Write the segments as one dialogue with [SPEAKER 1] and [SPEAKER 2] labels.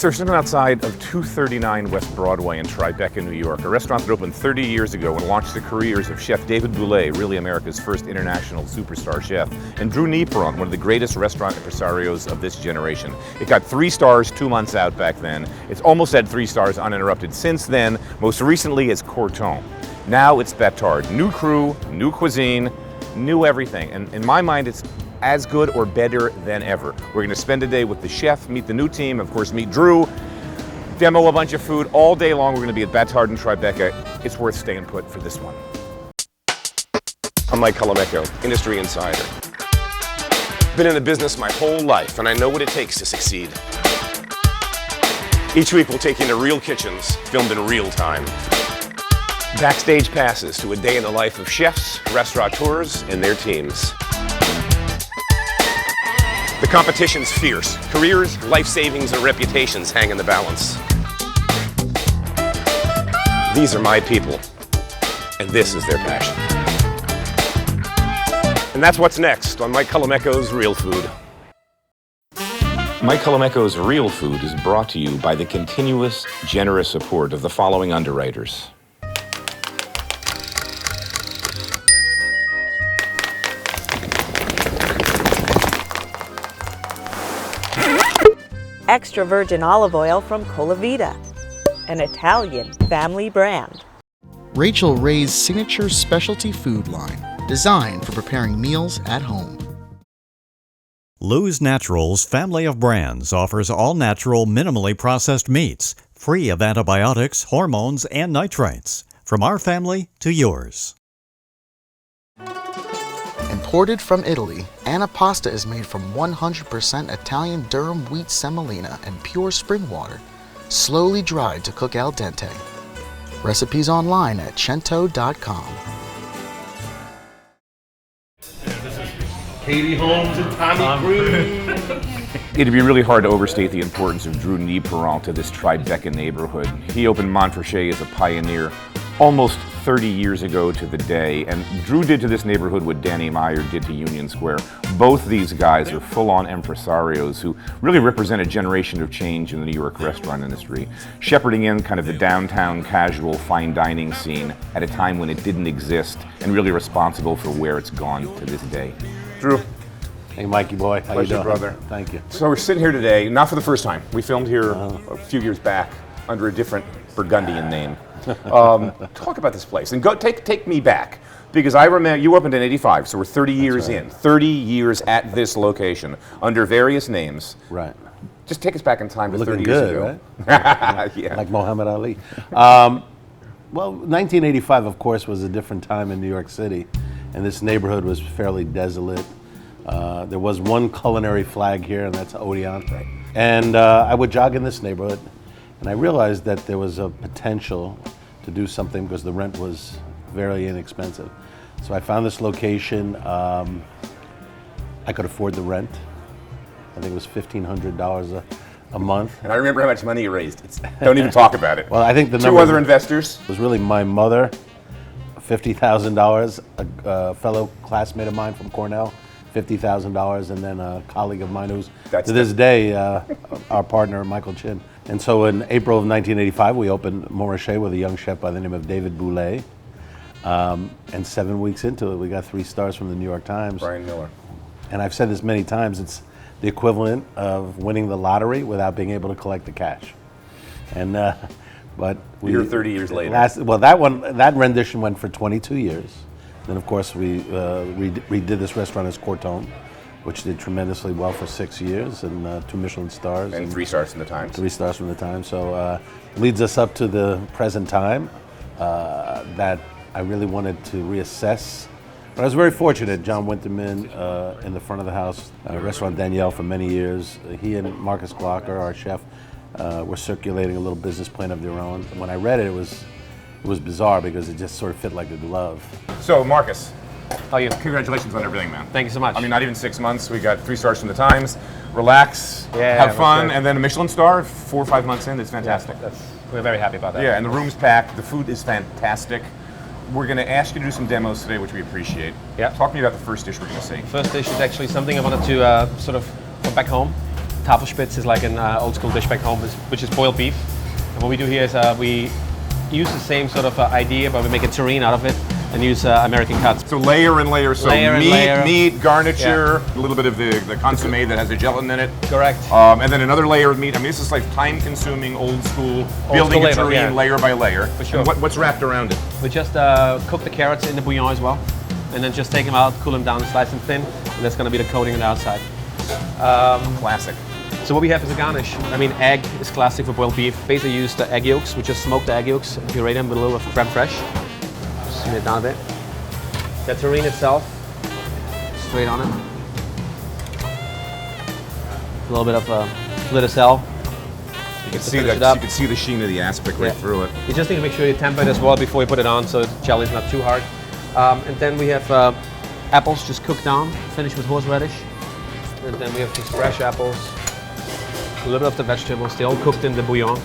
[SPEAKER 1] So we're sitting outside of 239 West Broadway in Tribeca, New York, a restaurant that opened 30 years ago and launched the careers of Chef David Bouley, really America's first international superstar chef, and Drew Nieporent, one of the greatest restaurant impresarios of this generation. It got 3 stars 2 months out back then. It's almost had 3 stars uninterrupted since then. Most recently it's Corton. Now it's Batard. New crew, new cuisine, new everything. And in my mind, it's as good or better than ever. We're gonna spend a day with the chef, meet the new team, of course meet Drew, demo a bunch of food all day long. We're gonna be at Batard in Tribeca. It's worth staying put for this one.
[SPEAKER 2] I'm Mike Colameco, industry insider. Been in the business my whole life, and I know what it takes to succeed. Each week we'll take you into real kitchens, filmed in real time. Backstage passes to a day in the life of chefs, restaurateurs, and their teams. The competition's fierce. Careers, life savings, and reputations hang in the balance. These are my people, and this is their passion. And that's what's next on Mike Colameco's Real Food.
[SPEAKER 1] Mike Colameco's Real Food is brought to you by the continuous, generous support of the following underwriters.
[SPEAKER 3] Extra virgin olive oil from Colavita, an Italian family brand.
[SPEAKER 4] Rachel Ray's signature specialty food line, designed for preparing meals at home.
[SPEAKER 5] Lou's Naturals family of brands offers all-natural, minimally processed meats, free of antibiotics, hormones, and nitrates. From our family to yours.
[SPEAKER 4] Imported from Italy, Anna pasta is made from 100% Italian durum wheat semolina and pure spring water, slowly dried to cook al dente. Recipes online at cento.com.
[SPEAKER 6] Katie Holmes and Tommy Cruz.
[SPEAKER 1] It'd be really hard to overstate the importance of Drew Nieporent to this Tribeca neighborhood. He opened Montrachet as a pioneer almost 30 years ago to the day, and Drew did to this neighborhood what Danny Meyer did to Union Square. Both these guys are full-on impresarios who really represent a generation of change in the New York restaurant industry, shepherding in kind of the downtown casual fine dining scene at a time when it didn't exist, and really responsible for where it's gone to this day. Drew.
[SPEAKER 6] Hey, Mikey boy. How
[SPEAKER 1] Pleasure,
[SPEAKER 6] you doing?
[SPEAKER 1] brother.
[SPEAKER 6] Thank you.
[SPEAKER 1] So we're sitting here today, not for the first time. We filmed here a few years back under a different Burgundian name. Talk about this place and go take me back, because I remember you opened in '85, so we're 30 years in. 30 years at this location under various names.
[SPEAKER 6] Right.
[SPEAKER 1] Just take us back in time to
[SPEAKER 6] Looking
[SPEAKER 1] 30 years
[SPEAKER 6] good,
[SPEAKER 1] ago.
[SPEAKER 6] right?
[SPEAKER 1] Yeah.
[SPEAKER 6] Like Muhammad Ali. Well, 1985, of course, was a different time in New York City, and this neighborhood was fairly desolate. There was one culinary flag here, and that's Odeon. Right. And I would jog in this neighborhood, and I realized that there was a potential to do something because the rent was very inexpensive. So I found this location. I could afford the rent. I think it was $1,500 a month.
[SPEAKER 1] And I remember how much money you raised. Don't even talk about it.
[SPEAKER 6] Well, I think the
[SPEAKER 1] Two
[SPEAKER 6] number
[SPEAKER 1] other investors.
[SPEAKER 6] was really my mother, $50,000, a fellow classmate of mine from Cornell, $50,000, and then a colleague of mine who's to this day our partner, Michael Chin. And so in April of 1985, we opened Montrachet with a young chef by the name of David Bouley. And 7 weeks into it, we got 3 stars from the New York Times.
[SPEAKER 1] Brian Miller.
[SPEAKER 6] And I've said this many times, it's the equivalent of winning the lottery without being able to collect the cash. And but
[SPEAKER 1] You're 30 years later.
[SPEAKER 6] That rendition went for 22 years. Then of course we redid this restaurant as Corton, which did tremendously well for 6 years, and 2 Michelin stars.
[SPEAKER 1] And 3 stars from the Times.
[SPEAKER 6] 3 stars from the Times. So leads us up to the present time that I really wanted to reassess. But I was very fortunate. John Winterman in the front of the house, Restaurant Danielle for many years. He and Markus Glocker, our chef, were circulating a little business plan of their own. And when I read it, it was bizarre because it just sort of fit like a glove.
[SPEAKER 1] So, Markus,
[SPEAKER 7] how are you?
[SPEAKER 1] congratulations on everything, man.
[SPEAKER 7] Thank you so much.
[SPEAKER 1] I mean, not even 6 months. We got 3 stars from the Times. Relax, have fun, and then a Michelin star 4 or 5 months in. It's fantastic.
[SPEAKER 7] Yeah, we're very happy about that.
[SPEAKER 1] Yeah, and the room's packed. The food is fantastic. We're going to ask you to do some demos today, which we appreciate.
[SPEAKER 7] Yeah.
[SPEAKER 1] Talk to me about the first dish we're going to see.
[SPEAKER 7] First dish is actually something I wanted to sort of from back home. Tafelspitz is like an old school dish back home, which is boiled beef. And what we do here is we use the same sort of idea, but we make a terrine out of it and use American cuts.
[SPEAKER 1] So layer and layer. So
[SPEAKER 7] Layer and layer.
[SPEAKER 1] meat, garniture, a little bit of the consomme that has the gelatin in it.
[SPEAKER 7] Correct.
[SPEAKER 1] And then another layer of meat. I mean, this is like time-consuming, old school, building a terrine layer by layer.
[SPEAKER 7] For sure.
[SPEAKER 1] And what's wrapped around it?
[SPEAKER 7] We just cook the carrots in the bouillon as well, and then just take them out, cool them down, slice them thin, and that's going to be the coating on the outside.
[SPEAKER 1] Classic.
[SPEAKER 7] So what we have is a garnish. I mean, egg is classic for boiled beef. Basically use the egg yolks. We just smoke the egg yolks, puree them with a little of creme fraiche. Steam it down a bit. The terrine itself, straight on it. A little bit of Flit-a-Cell.
[SPEAKER 1] You can see that. You can see the sheen of the aspic right through it.
[SPEAKER 7] You just need to make sure you temper it as well before you put it on, so the jelly is not too hard. And then we have apples just cooked down, finished with horseradish. And then we have these fresh apples, a little bit of the vegetables. They all cooked in the bouillon.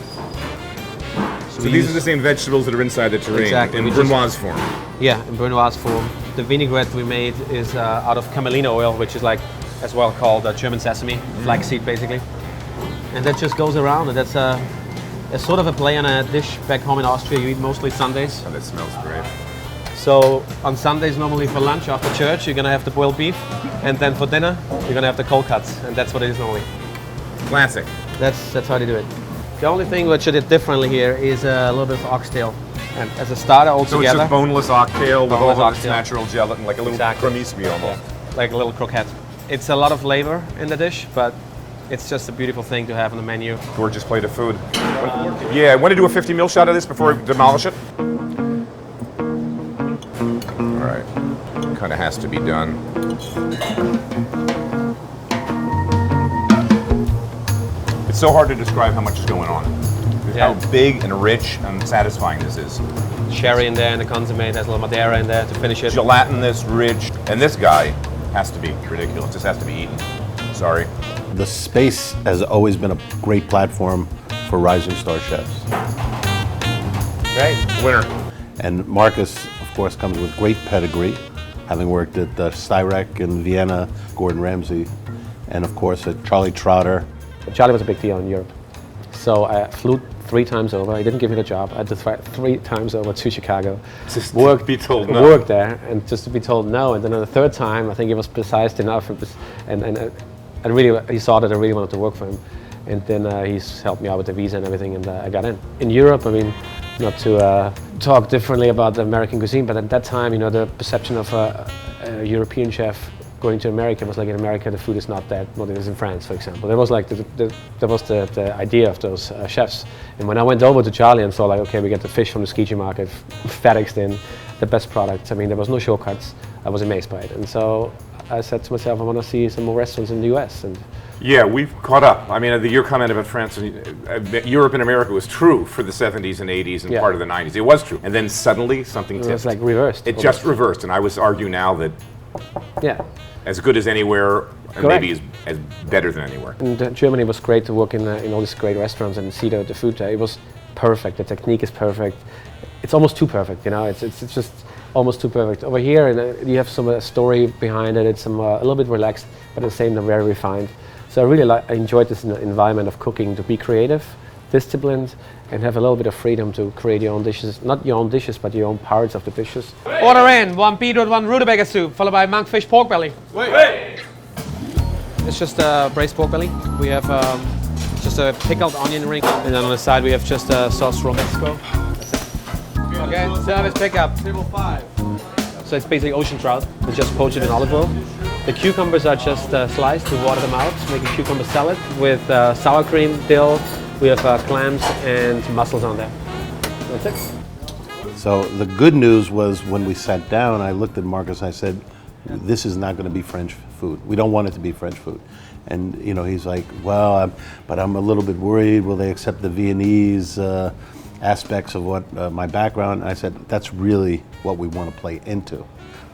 [SPEAKER 1] So these are the same vegetables that are inside the terrine,
[SPEAKER 7] exactly.
[SPEAKER 1] in brunoise form.
[SPEAKER 7] Yeah, in brunoise form. The vinaigrette we made is out of camelina oil, which is like, as well called German sesame, flaxseed basically. And that just goes around, and that's a sort of a play on a dish back home in Austria you eat mostly Sundays.
[SPEAKER 1] Oh, that smells great.
[SPEAKER 7] So on Sundays, normally for lunch after church, you're gonna have the boiled beef, and then for dinner, you're gonna have the cold cuts, and that's what it is normally.
[SPEAKER 1] Classic.
[SPEAKER 7] That's how they do it. The only thing which I did differently here is a little bit of oxtail. And as a starter altogether.
[SPEAKER 1] So it's just boneless oxtail with all of its
[SPEAKER 7] oxtail.
[SPEAKER 1] natural gelatin, like a little cremisi almost.
[SPEAKER 7] Yeah, like a little croquette. It's a lot of labor in the dish, but it's just a beautiful thing to have on the menu.
[SPEAKER 1] Gorgeous plate of food. I want to do a 50 ml shot of this before we demolish it. All right, kind of has to be done. It's so hard to describe how much is going on. How big and rich and satisfying this is.
[SPEAKER 7] Sherry in there and the consomme, there's a little Madeira in there to finish it.
[SPEAKER 1] Gelatinous, rich, and this guy has to be ridiculous. This has to be eaten. Sorry.
[SPEAKER 6] The space has always been a great platform for rising star chefs.
[SPEAKER 7] Great.
[SPEAKER 1] Winner.
[SPEAKER 6] And Markus, of course, comes with great pedigree, having worked at Styrek in Vienna, Gordon Ramsay, and of course at Charlie Trotter.
[SPEAKER 7] Charlie was a big deal in Europe. So I flew 3 times over. He didn't give me the job. I had to fly 3 times over to Chicago.
[SPEAKER 1] Just
[SPEAKER 7] worked,
[SPEAKER 1] be told no.
[SPEAKER 7] Worked there, and just to be told no. And then on the 3rd time, I think he was precise enough, and really, he saw that I really wanted to work for him. And then he's helped me out with the visa and everything, and I got in. In Europe, I mean, not to talk differently about the American cuisine, but at that time, you know, the perception of a European chef going to America was like, in America the food is not that what it is in France, for example. There was like the idea of those chefs. And when I went over to Charlie and saw like, okay, we get the fish from the Skiji market, FedExed in, the best products. I mean, there was no shortcuts. I was amazed by it. And so I said to myself, I want to see some more restaurants in the US. And
[SPEAKER 1] yeah, we've caught up. I mean, your comment about France, Europe and America was true for the 70s and 80s and part of the 90s. It was true. And then suddenly something tipped.
[SPEAKER 7] It was like reversed.
[SPEAKER 1] It just reversed. And I would argue now that as good as anywhere, and maybe as better than anywhere.
[SPEAKER 7] And Germany was great to work in all these great restaurants and see the food there. It was perfect. The technique is perfect. It's almost too perfect, you know. It's just almost too perfect. Over here, you have some story behind it. It's a little bit relaxed, but at the same time very refined. So I really I enjoyed this environment of cooking, to be creative, disciplined, and have a little bit of freedom to create your own dishes. Not your own dishes, but your own parts of the dishes. Order in 1 beetroot, 1 rutabaga soup, followed by monkfish pork belly. Wait. It's just a braised pork belly. We have just a pickled onion ring, and then on the side we have just a sauce from Mexico. That's it. Okay, service pickup. Table 5. So it's basically ocean trout. We just poach it in olive oil. The cucumbers are just sliced to water them out, make a cucumber salad with sour cream, dill. We have clams and mussels on there. That's it.
[SPEAKER 6] So the good news was when we sat down, I looked at Markus and I said, this is not going to be French food. We don't want it to be French food. And you know, he's like, well, but I'm a little bit worried. Will they accept the Viennese aspects of what my background? And I said, that's really what we want to play into.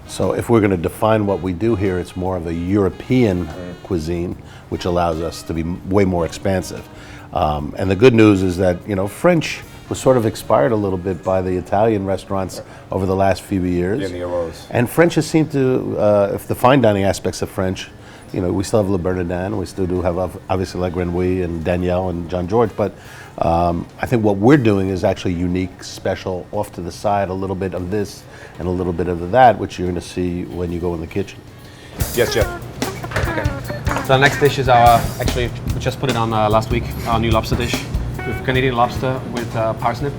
[SPEAKER 6] So if we're going to define what we do here, it's more of a European cuisine, which allows us to be way more expansive. And the good news is that, you know, French was sort of expired a little bit by the Italian restaurants over the last few years.
[SPEAKER 1] Yeah, the arose.
[SPEAKER 6] And French has seemed to, if the fine dining aspects of French, we still have Le Bernardin, we still do have obviously La Grenouille and Danielle and John George, but I think what we're doing is actually unique, special, off to the side, a little bit of this and a little bit of that, which you're going to see when you go in the kitchen.
[SPEAKER 1] Yes, Jeff.
[SPEAKER 7] Okay. So the next dish is actually, we just put it on last week, our new lobster dish. We have Canadian lobster with parsnip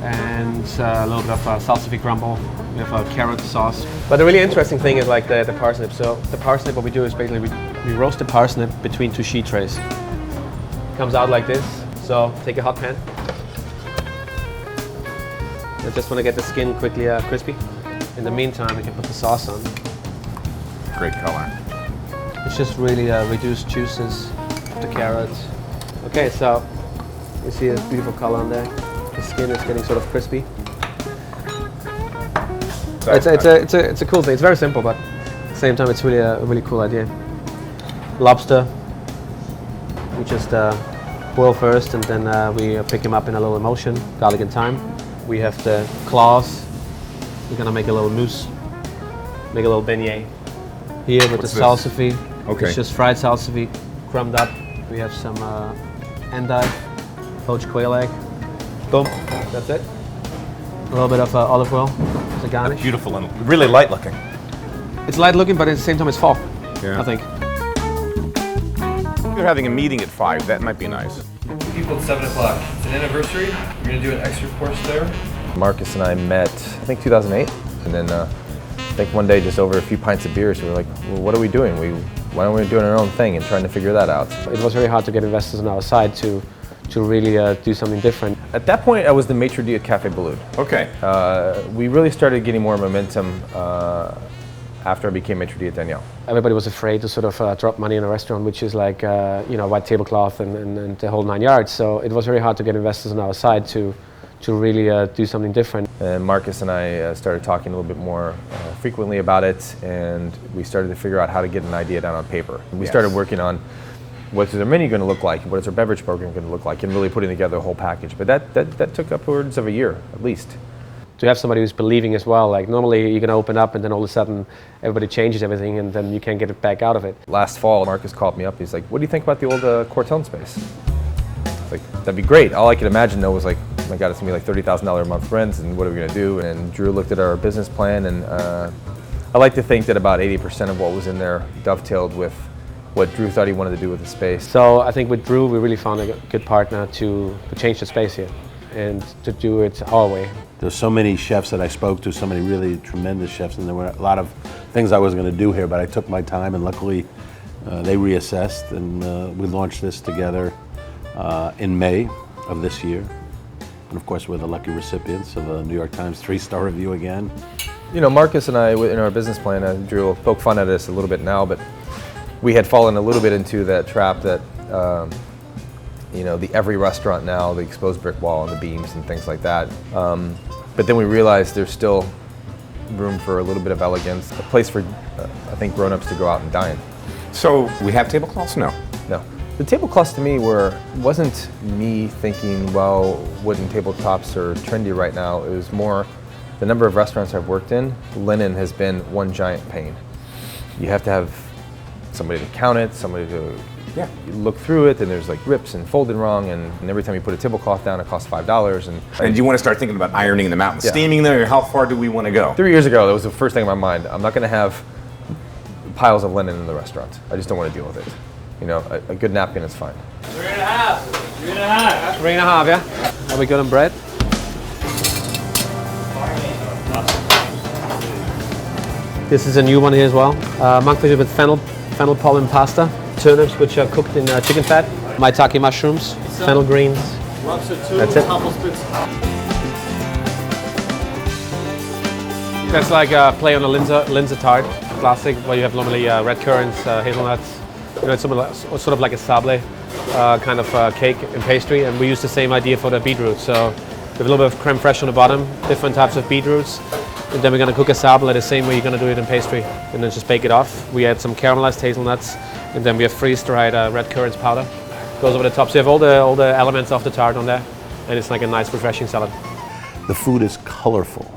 [SPEAKER 7] and a little bit of salsify crumble. We have a carrot sauce. But the really interesting thing is like the parsnip. So the parsnip, what we do is basically we roast the parsnip between two sheet trays. It comes out like this. So take a hot pan. I just want to get the skin quickly crispy. In the meantime, we can put the sauce on.
[SPEAKER 1] Great color.
[SPEAKER 7] It's just really reduced juices of the carrots. Okay, so you see a beautiful color on there. The skin is getting sort of crispy. It's a cool thing. It's very simple, but at the same time, it's really a really cool idea. Lobster, we just boil first, and then we pick him up in a little emulsion, garlic and thyme. We have the claws. We're gonna make a little mousse, make a little beignet. Here with the salsify.
[SPEAKER 1] Okay.
[SPEAKER 7] It's just fried salsify, crumbed up. We have some endive, poached quail egg. Boom, that's it. A little bit of olive oil as a garnish.
[SPEAKER 1] Beautiful and really light looking.
[SPEAKER 7] It's light looking, but at the same time it's fall,
[SPEAKER 1] Yeah.
[SPEAKER 7] I think.
[SPEAKER 1] You're having a meeting at 5. That might be nice.
[SPEAKER 8] People at 7 o'clock. It's an anniversary. We're going to do an extra course there.
[SPEAKER 9] Markus and I met, I think 2008, and then I think one day just over a few pints of beers, we were like, well, what are we doing? Why aren't we doing our own thing and trying to figure that out?
[SPEAKER 7] It was very hard to get investors on our side to really do something different.
[SPEAKER 9] At that point, I was the maitre d' at Café Bouley.
[SPEAKER 1] Okay.
[SPEAKER 9] We really started getting more momentum after I became maitre d' at Danielle.
[SPEAKER 7] Everybody was afraid to sort of drop money in a restaurant, which is like white tablecloth and the whole 9 yards. So it was very hard to get investors on our side to really do something different.
[SPEAKER 9] And Markus and I started talking a little bit more frequently about it, and we started to figure out how to get an idea down on paper. We started working on what is our menu going to look like, what is our beverage program going to look like, and really putting together a whole package. But that took upwards of a year, at least.
[SPEAKER 7] To have somebody who's believing as well, like normally you're going to open up and then all of a sudden everybody changes everything and then you can't get it back out of it.
[SPEAKER 9] Last fall, Markus called me up. He's like, what do you think about the old Corton space? Like, that'd be great. All I could imagine though was like, oh my God, it's going to be like $30,000 a month rent, and what are we going to do? And Drew looked at our business plan, and I like to think that about 80% of what was in there dovetailed with what Drew thought he wanted to do with the space.
[SPEAKER 7] So I think with Drew, we really found a good partner to change the space here and to do it our way.
[SPEAKER 6] There's so many chefs that I spoke to, so many really tremendous chefs, and there were a lot of things I was going to do here, but I took my time, and luckily they reassessed, and we launched this together in May of this year. And of course, we're the lucky recipients of a New York Times 3-star review again.
[SPEAKER 9] You know, Markus and I, in our business plan, Drew will poke fun at us a little bit now, but we had fallen a little bit into that trap that, the every restaurant now, the exposed brick wall and the beams and things like that. But then we realized there's still room for a little bit of elegance, a place for, I think, grown-ups to go out and dine.
[SPEAKER 1] So we have tablecloths? No.
[SPEAKER 9] No. The tablecloths to me wasn't me thinking, well, wooden tabletops are trendy right now. It was more the number of restaurants I've worked in, linen has been one giant pain. You have to have somebody to count it, somebody to look through it, and there's like rips and folded wrong, and every time you put a tablecloth down, it costs $5.
[SPEAKER 1] And you want to start thinking about ironing them out and steaming them, or how far do we want to go?
[SPEAKER 9] 3 years ago, that was the first thing in my mind. I'm not going to have piles of linen in the restaurant. I just don't want to deal with it. You know, a good napkin is fine.
[SPEAKER 8] 3.5. 3.5.
[SPEAKER 7] 3.5, yeah? Are we good on bread? This is a new one here as well. Monkfish with fennel pollen pasta. Turnips which are cooked in chicken fat. Maitake mushrooms. Fennel greens.
[SPEAKER 8] Lobster 2.
[SPEAKER 7] That's it. That's like a play on a Linzer tart. Classic, where you have normally red currants, hazelnuts. You know, it's sort of like a sable kind of cake and pastry, and we use the same idea for the beetroot. So we have a little bit of creme fraiche on the bottom, different types of beetroots, and then we're going to cook a sable the same way you're going to do it in pastry, and then just bake it off. We add some caramelized hazelnuts, and then we have freeze-dried red currants powder. Goes over the top, so you have all the elements of the tart on there, and it's like a nice, refreshing salad.
[SPEAKER 6] The food is colorful.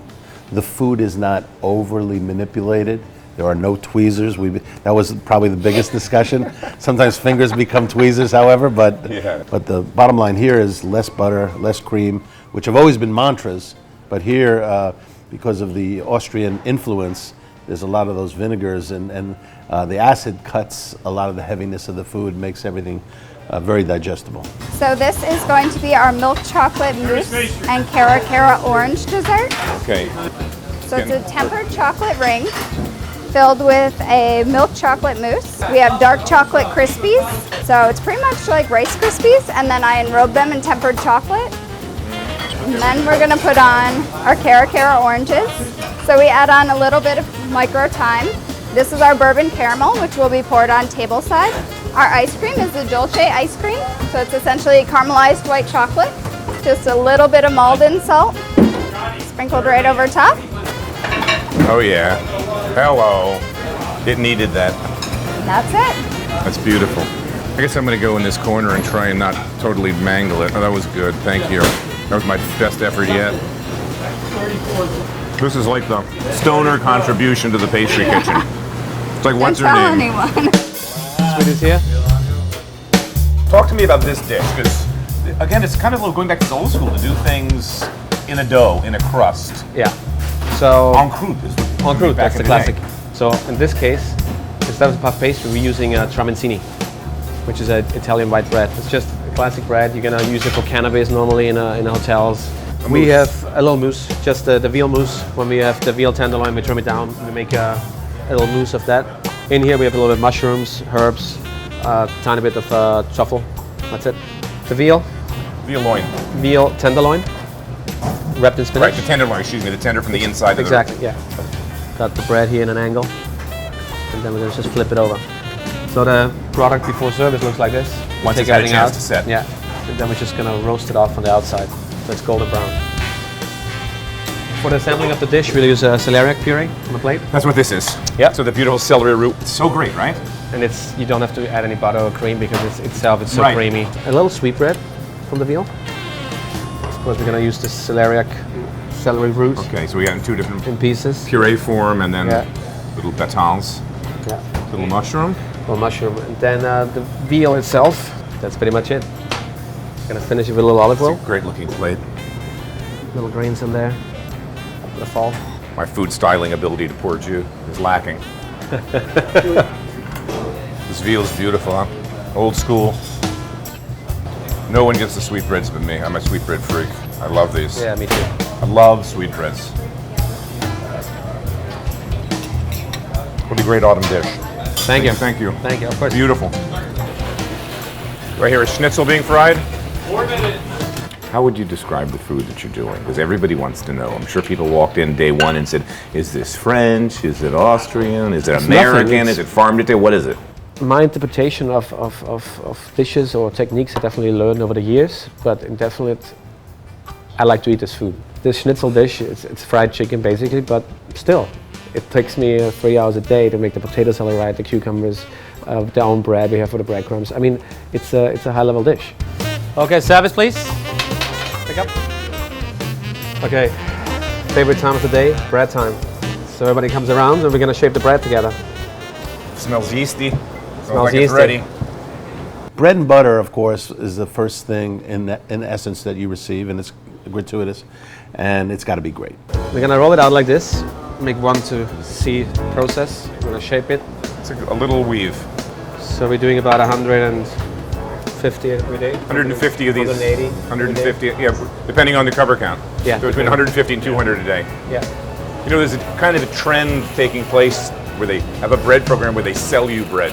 [SPEAKER 6] The food is not overly manipulated. There are no tweezers. That was probably the biggest discussion. Sometimes fingers become tweezers, however, but the bottom line here is less butter, less cream, which have always been mantras. But here, because of the Austrian influence, there's a lot of those vinegars, and the acid cuts a lot of the heaviness of the food, makes everything very digestible.
[SPEAKER 10] So this is going to be our milk chocolate mousse and cara orange dessert.
[SPEAKER 1] Okay.
[SPEAKER 10] So it's a tempered chocolate ring filled with a milk chocolate mousse. We have dark chocolate Krispies. So it's pretty much like Rice Krispies, and then I enrobe them in tempered chocolate. And then we're gonna put on our cara oranges. So we add on a little bit of micro thyme. This is our bourbon caramel, which will be poured on table side. Our ice cream is the Dolce ice cream. So it's essentially caramelized white chocolate. Just a little bit of Malden salt sprinkled right over top.
[SPEAKER 1] Oh yeah. Hello. It needed that.
[SPEAKER 10] And that's it.
[SPEAKER 1] That's beautiful. I guess I'm going to go in this corner and try and not totally mangle it. Oh, that was good. Thank you. That was my best effort yet. This is like the stoner contribution to the pastry kitchen. It's like, what's her name?
[SPEAKER 10] Don't tell anyone.
[SPEAKER 7] Sweet is here.
[SPEAKER 1] Talk to me about this dish, because again, it's kind of going back to the old school to do things in a dough, in a crust.
[SPEAKER 7] Yeah. So
[SPEAKER 1] En croûte is
[SPEAKER 7] en croûte,
[SPEAKER 1] back
[SPEAKER 7] that's
[SPEAKER 1] in
[SPEAKER 7] the
[SPEAKER 1] day.
[SPEAKER 7] classic. So in this case, instead of puff pastry, we're using tramezzini, which is an Italian white bread. It's just a classic bread. You're gonna use it for cannabis normally in hotels. We have a little mousse, just the veal mousse. When we have the veal tenderloin, we trim it down. We make a little mousse of that. In here we have a little bit of mushrooms, herbs, tiny bit of truffle. That's it. The veal.
[SPEAKER 1] Veal loin.
[SPEAKER 7] Veal tenderloin, wrapped in spinach.
[SPEAKER 1] Right, the tenderloin, excuse me, the tender from the inside.
[SPEAKER 7] Exactly, yeah. Got the bread here in an angle, and then we're gonna just flip it over. So the product before service looks like this.
[SPEAKER 1] Once
[SPEAKER 7] Take
[SPEAKER 1] it's had a
[SPEAKER 7] everything
[SPEAKER 1] chance
[SPEAKER 7] out.
[SPEAKER 1] to set.
[SPEAKER 7] Yeah, and then we're just gonna roast it off on the outside, so it's golden brown. For the assembling of the dish, we'll use a celeriac puree on the plate.
[SPEAKER 1] That's what this is.
[SPEAKER 7] Yeah.
[SPEAKER 1] So the beautiful celery root. It's so great, right?
[SPEAKER 7] And you don't have to add any butter or cream because it's so
[SPEAKER 1] Right.
[SPEAKER 7] creamy. A little sweetbread from the veal. Of course, we're gonna use the celeriac celery root
[SPEAKER 1] Okay, so we got in two different
[SPEAKER 7] in pieces.
[SPEAKER 1] puree form, and then
[SPEAKER 7] Yeah.
[SPEAKER 1] little batons,
[SPEAKER 7] Yeah.
[SPEAKER 1] little mushroom.
[SPEAKER 7] Or mushroom, and then the veal itself. That's pretty much it. Gonna finish it with a little olive oil.
[SPEAKER 1] Great looking plate.
[SPEAKER 7] Little greens in there. For the fall.
[SPEAKER 1] My food styling ability to pour jus is lacking. This veal is beautiful, huh? Old school. No one gets the sweetbreads but me. I'm a sweetbread freak. I love these.
[SPEAKER 7] Yeah, me too.
[SPEAKER 1] I love sweetbreads. What a great autumn dish.
[SPEAKER 7] Thank you.
[SPEAKER 1] Thank you.
[SPEAKER 7] Thank you. Of course.
[SPEAKER 1] Beautiful. Right here is schnitzel being fried.
[SPEAKER 8] 4 minutes.
[SPEAKER 1] How would you describe the food that you're doing? Because everybody wants to know. I'm sure people walked in day one and said, is this French? Is it Austrian? Is it American? Is it farm to table? What is it?
[SPEAKER 7] My interpretation of dishes or techniques I definitely learned over the years, but definitely I like to eat this food. This schnitzel dish, it's fried chicken basically, but still, it takes me 3 hours a day to make the potato salad right, the cucumbers, the own bread we have for the breadcrumbs. I mean, it's a high-level dish. Okay, service please. Pick up. Okay, favorite time of the day, bread time. So everybody comes around and we're gonna shape the bread together.
[SPEAKER 1] Smells yeasty.
[SPEAKER 7] Smells
[SPEAKER 1] like it's
[SPEAKER 7] yeasty.
[SPEAKER 1] ready.
[SPEAKER 6] Bread and butter, of course, is the first thing in essence that you receive, and it's gratuitous, and it's got to be great.
[SPEAKER 7] We're gonna roll it out like this. Make 1 to C process. We're gonna shape it.
[SPEAKER 1] It's a little weave.
[SPEAKER 7] So we're doing about 150 every day.
[SPEAKER 1] 150 of these.
[SPEAKER 7] 180.
[SPEAKER 1] 150, yeah, depending on the cover count.
[SPEAKER 7] Yeah.
[SPEAKER 1] So between 150 and 200 a day.
[SPEAKER 7] Yeah.
[SPEAKER 1] You know, there's a kind of a trend taking place where they have a bread program where they sell you bread.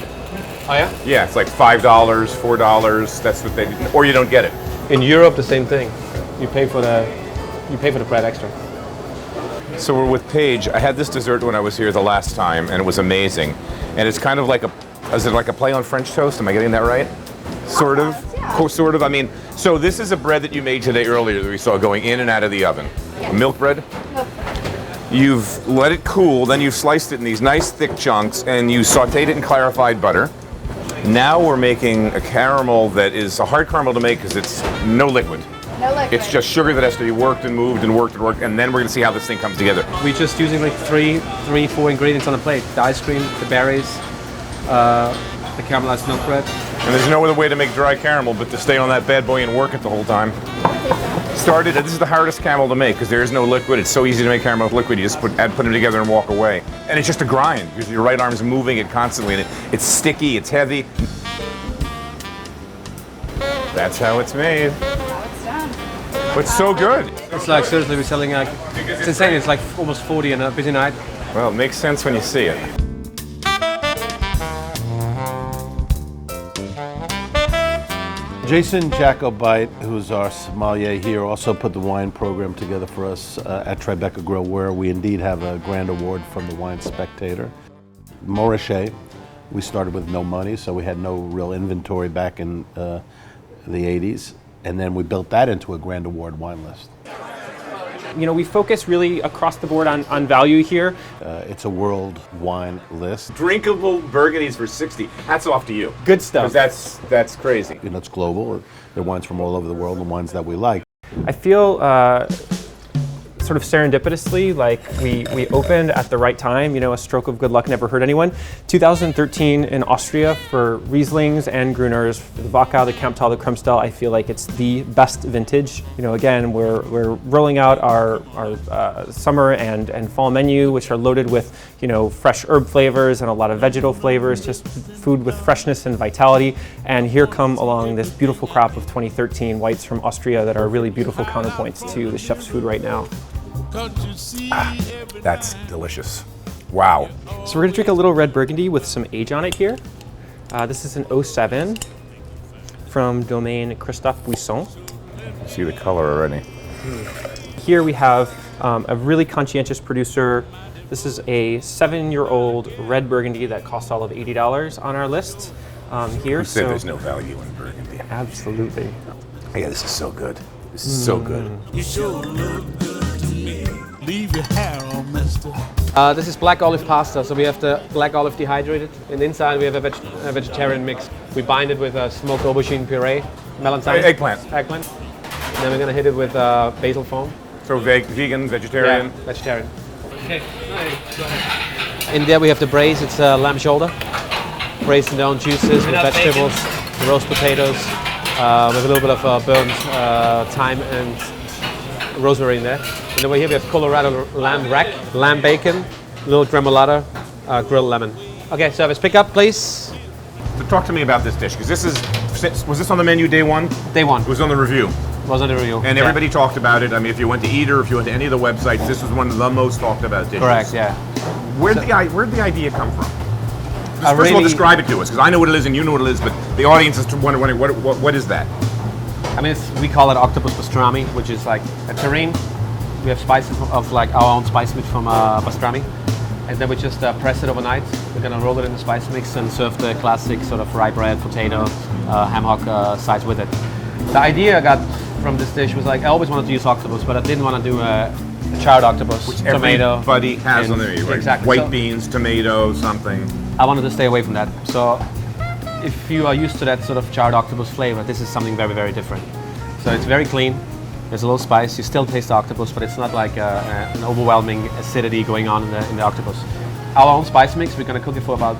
[SPEAKER 7] Oh yeah?
[SPEAKER 1] Yeah, it's like $5, $4. That's what they, or you don't get it.
[SPEAKER 7] In Europe, the same thing. You pay for the bread extra.
[SPEAKER 1] So we're with Paige. I had this dessert when I was here the last time, and it was amazing. And it's kind of like is it like a play on French toast? Am I getting that right? Sort of.
[SPEAKER 10] Yeah.
[SPEAKER 1] Sort of. I mean, so this is a bread that you made today earlier that we saw going in and out of the oven.
[SPEAKER 10] Yes.
[SPEAKER 1] A milk bread. You've let it cool, then you've sliced it in these nice thick chunks, and you sauteed it in clarified butter. Now we're making a caramel that is a hard caramel to make because it's no liquid.
[SPEAKER 10] No liquid.
[SPEAKER 1] It's just sugar that has to be worked and moved and worked and worked, and then we're going to see how this thing comes together.
[SPEAKER 7] We're just using like three, four ingredients on a plate. The ice cream, the berries, the caramelized milk bread.
[SPEAKER 1] And there's no other way to make dry caramel but to stay on that bad boy and work it the whole time. Started, this is the hardest caramel to make because there is no liquid. It's so easy to make caramel with liquid. You just put them together and walk away. And it's just a grind because your right arm's moving it constantly, and it's sticky, it's heavy. That's how it's made.
[SPEAKER 10] Now it's done.
[SPEAKER 1] But it's so good.
[SPEAKER 7] It's like, seriously, we're selling like, it's insane. It's like almost 40 in a busy night.
[SPEAKER 1] Well, it makes sense when you see it.
[SPEAKER 6] Jason Jacobeit, who's our sommelier here, also put the wine program together for us at Tribeca Grill, where we indeed have a grand award from the Wine Spectator. Montrachet, we started with no money, so we had no real inventory back in the 80s, and then we built that into a grand award wine list.
[SPEAKER 11] You know, we focus really across the board on value here.
[SPEAKER 6] It's a world wine list.
[SPEAKER 1] Drinkable Burgundies for 60. Hats off to you.
[SPEAKER 11] Good stuff.
[SPEAKER 1] Because that's crazy.
[SPEAKER 6] You know, it's global. They're wines from all over the world, and wines that we like.
[SPEAKER 11] I feel sort of serendipitously, like we opened at the right time. You know, a stroke of good luck never hurt anyone. 2013 in Austria for Rieslings and Gruners, the Wachau, the Kamptal, the Kremstal. I feel like it's the best vintage. You know, again, we're rolling out our summer and fall menu, which are loaded with, you know, fresh herb flavors and a lot of vegetal flavors, just food with freshness and vitality. And here come along this beautiful crop of 2013 whites from Austria that are really beautiful counterpoints to the chef's food right now.
[SPEAKER 1] That's delicious. Wow.
[SPEAKER 11] So we're going to drink a little red Burgundy with some age on it here. This is an 07 from Domaine Christophe Buisson.
[SPEAKER 1] See the color already.
[SPEAKER 11] Here we have a really conscientious producer. This is a 7-year-old red Burgundy that costs all of $80 on our list here.
[SPEAKER 1] Who said there's no value in Burgundy?
[SPEAKER 11] Absolutely.
[SPEAKER 1] Yeah, this is so good. This is so good.
[SPEAKER 12] You sure look good to me. Leave your hair all messed up.
[SPEAKER 7] This is black olive pasta, so we have the black olive dehydrated, and inside we have a vegetarian mix. We bind it with a smoked aubergine puree, melantine.
[SPEAKER 1] Eggplant.
[SPEAKER 7] And then we're gonna hit it with basil foam.
[SPEAKER 1] So vegan, vegetarian?
[SPEAKER 7] Yeah, vegetarian. Okay, go ahead. In there we have the braise, it's lamb shoulder. Braised in their own juices with vegetables, roast potatoes, with a little bit of burnt thyme and rosemary in there. And over here we have Colorado lamb rack, lamb bacon, little gremolata, grilled lemon. Okay, service pickup, please.
[SPEAKER 1] So talk to me about this dish, because was this on the menu day one?
[SPEAKER 7] Day one.
[SPEAKER 1] It was on the review.
[SPEAKER 7] It was on the review.
[SPEAKER 1] And everybody talked about it. I mean, if you went to Eater, if you went to any of the websites, this was one of the most talked about dishes.
[SPEAKER 7] Correct, yeah.
[SPEAKER 1] Where'd the idea come from? First of all, describe it to us, because I know what it is and you know what it is, but the audience is wondering what is that?
[SPEAKER 7] I mean, we call it Octopus pastrami, which is like a terrine. We have spices of like our own spice mix from pastrami, and then we just press it overnight. We're gonna roll it in the spice mix and serve the classic sort of rye bread, potato, ham hock sides with it. The idea I got from this dish was like I always wanted to use octopus, but I didn't want to do a charred octopus,
[SPEAKER 1] which
[SPEAKER 7] tomato.
[SPEAKER 1] Everybody has on their menu, right?
[SPEAKER 7] Exactly.
[SPEAKER 1] White beans, tomato, something.
[SPEAKER 7] I wanted to stay away from that. So if you are used to that sort of charred octopus flavor, this is something very, very different. So it's very clean. There's a little spice. You still taste the octopus, but it's not like an overwhelming acidity going on in the octopus. Our own spice mix, we're going to cook it for about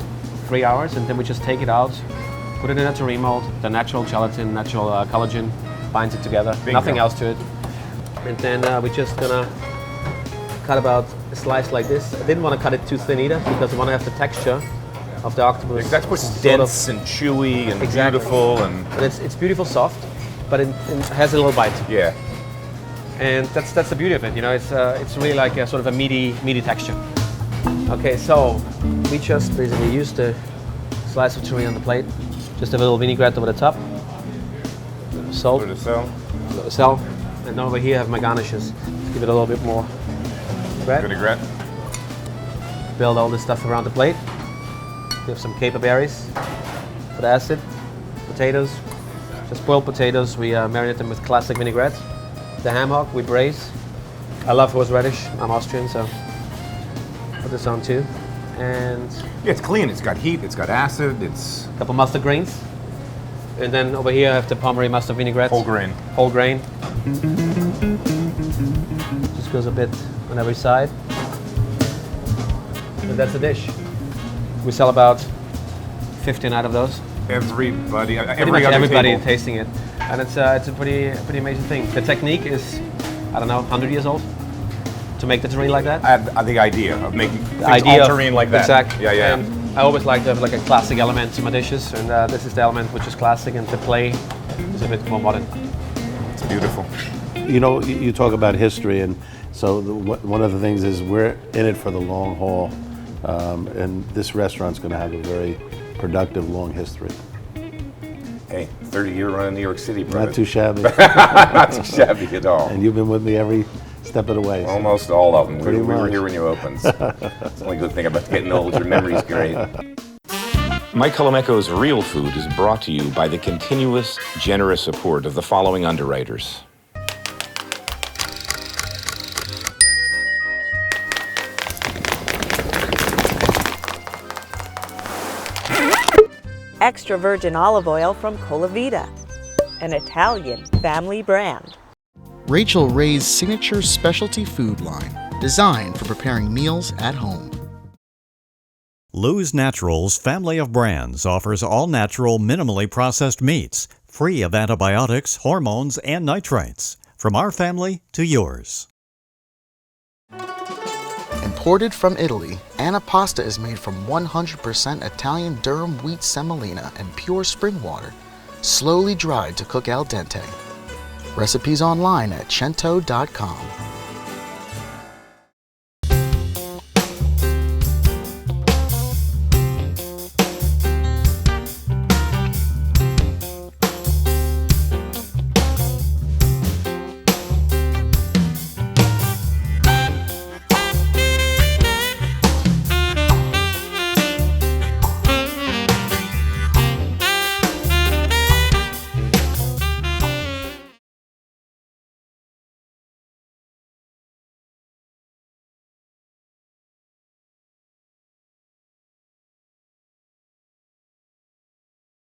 [SPEAKER 7] 3 hours, and then we just take it out, put it in a terrine mold, the natural gelatin, natural collagen, binds it together,
[SPEAKER 1] Bingo.
[SPEAKER 7] Nothing else to it. And then we're just going to cut about a slice like this. I didn't want to cut it too thin either, because I want to have the texture of the octopus.
[SPEAKER 1] That's what's dense and chewy and beautiful. And
[SPEAKER 7] it's beautiful soft, but it has a little bite.
[SPEAKER 1] Yeah.
[SPEAKER 7] And that's the beauty of it, you know. It's really like a sort of a meaty texture. Okay, so we just basically use the slice of terrine on the plate, just a little vinaigrette over the top, salt,
[SPEAKER 1] a little
[SPEAKER 7] salt, and over here I have my garnishes. Give it a little bit more
[SPEAKER 1] vinaigrette.
[SPEAKER 7] Build all this stuff around the plate. We have some caper berries for the acid, potatoes, just boiled potatoes. We marinate them with classic vinaigrette. The ham hock we braise. I love horseradish. I'm Austrian, so put this on too. And
[SPEAKER 1] yeah, it's clean. It's got heat. It's got acid. It's
[SPEAKER 7] a couple mustard greens. And then over here I have the Pommery mustard vinaigrette.
[SPEAKER 1] Whole grain.
[SPEAKER 7] Whole grain. Just goes a bit on every side. And that's the dish. We sell about 15 out of those.
[SPEAKER 1] Everybody,
[SPEAKER 7] everybody tasting it, and it's a pretty amazing thing. The technique is, I don't know, 100 years old to make the terrine like that.
[SPEAKER 1] The idea of making things all terrine like that.
[SPEAKER 7] Exactly.
[SPEAKER 1] Yeah.
[SPEAKER 7] And I always like to have like a classic element to my dishes, and this is the element which is classic, and the play is a bit more modern.
[SPEAKER 1] It's beautiful.
[SPEAKER 6] You know, you talk about history, and so one of the things is we're in it for the long haul, and this restaurant's going to have a very productive, long history.
[SPEAKER 1] Hey, 30-year run in New York City, brother.
[SPEAKER 6] Not too shabby.
[SPEAKER 1] Not too shabby at all.
[SPEAKER 6] And you've been with me every step of the way.
[SPEAKER 1] Almost all of them.
[SPEAKER 6] Pretty
[SPEAKER 1] We were
[SPEAKER 6] much.
[SPEAKER 1] here when you opened. That's the only good thing about getting old. Your memory's great. Mike Colameco's Real Food is brought to you by the continuous, generous support of the following underwriters.
[SPEAKER 3] Extra virgin olive oil from Colavita, an Italian family brand.
[SPEAKER 4] Rachel Ray's signature specialty food line, designed for preparing meals at home.
[SPEAKER 5] Lou's Naturals family of brands offers all-natural, minimally processed meats, free of antibiotics, hormones, and nitrates. From our family to yours.
[SPEAKER 4] Imported from Italy, Antipasta is made from 100% Italian durum wheat semolina and pure spring water, slowly dried to cook al dente. Recipes online at cento.com.